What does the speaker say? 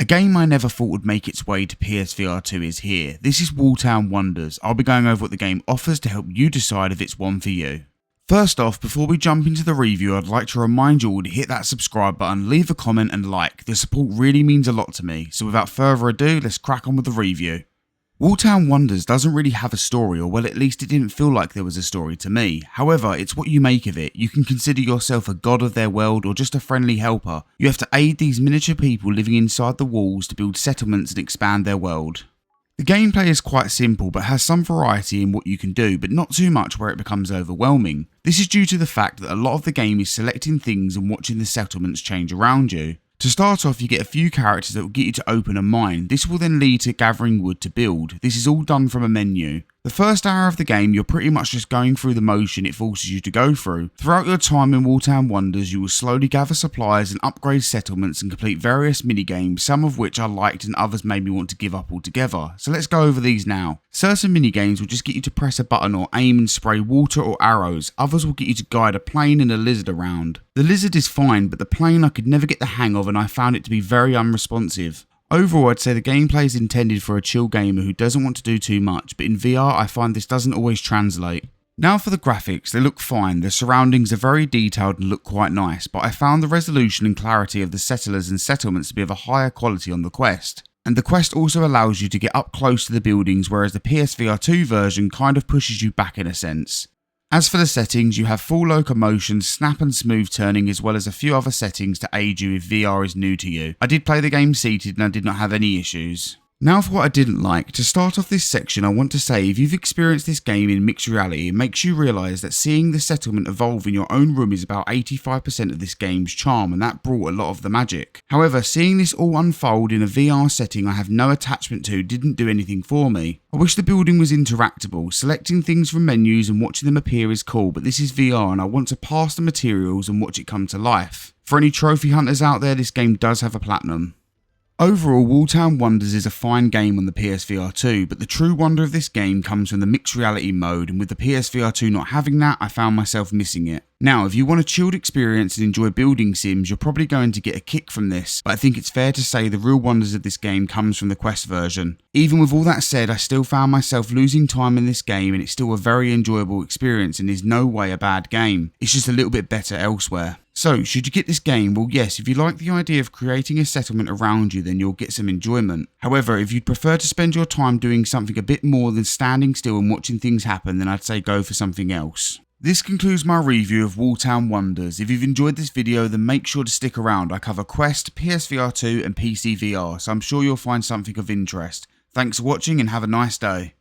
game I never thought would make its way to PSVR2 is here. This is Wooltown Wonders. I'll be going over what the game offers to help you decide if it's one for you. First off, before we jump into the review, I'd like to remind you all to hit that subscribe button, leave a comment and like. The support really means a lot to me. So without further ado, let's crack on with the review. Wooltown Wonders doesn't really have a story, or well, at least it didn't feel like there was a story to me. However, it's what you make of it. You can consider yourself a god of their world or just a friendly helper. You have to aid these miniature people living inside the walls to build settlements and expand their world. The gameplay is quite simple but has some variety in what you can do, but not too much where it becomes overwhelming. This is due to the fact that a lot of the game is selecting things and watching the settlements change around you. To start off, you get a few characters that will get you to open a mine. This will then lead to gathering wood to build. This is all done from a menu. The first hour of the game, you're pretty much just going through the motion it forces you to go through. Throughout your time in Wooltown Wonders, you will slowly gather supplies and upgrade settlements and complete various minigames, some of which I liked and others made me want to give up altogether. So let's go over these now. Certain minigames will just get you to press a button or aim and spray water or arrows. Others will get you to guide a plane and a lizard around. The lizard is fine, but the plane I could never get the hang of and I found it to be very unresponsive. Overall, I'd say the gameplay is intended for a chill gamer who doesn't want to do too much, but in VR I find this doesn't always translate. Now for the graphics, they look fine, the surroundings are very detailed and look quite nice, but I found the resolution and clarity of the settlers and settlements to be of a higher quality on the Quest. And the Quest also allows you to get up close to the buildings, whereas the PSVR2 version kind of pushes you back in a sense. As for the settings, you have full locomotion, snap and smooth turning, as well as a few other settings to aid you if VR is new to you. I did play the game seated and I did not have any issues. Now for what I didn't like. To start off this section, I want to say if you've experienced this game in mixed reality, it makes you realise that seeing the settlement evolve in your own room is about 85% of this game's charm, and that brought a lot of the magic. However, seeing this all unfold in a VR setting I have no attachment to didn't do anything for me. I wish the building was interactable. Selecting things from menus and watching them appear is cool, but this is VR and I want to pass the materials and watch it come to life. For any trophy hunters out there, this game does have a platinum. Overall, Wooltown Wonders is a fine game on the PSVR2, but the true wonder of this game comes from the mixed reality mode, and with the PSVR2 not having that, I found myself missing it. Now, if you want a chilled experience and enjoy building sims, you're probably going to get a kick from this, but I think it's fair to say the real wonders of this game comes from the Quest version. Even with all that said, I still found myself losing time in this game, and it's still a very enjoyable experience and is no way a bad game. It's just a little bit better elsewhere. So, should you get this game? Well yes, if you like the idea of creating a settlement around you, then you'll get some enjoyment. However, if you'd prefer to spend your time doing something a bit more than standing still and watching things happen, then I'd say go for something else. This concludes my review of Wooltown Wonders. If you've enjoyed this video, then make sure to stick around. I cover Quest, PSVR2 and PCVR, so I'm sure you'll find something of interest. Thanks for watching and have a nice day.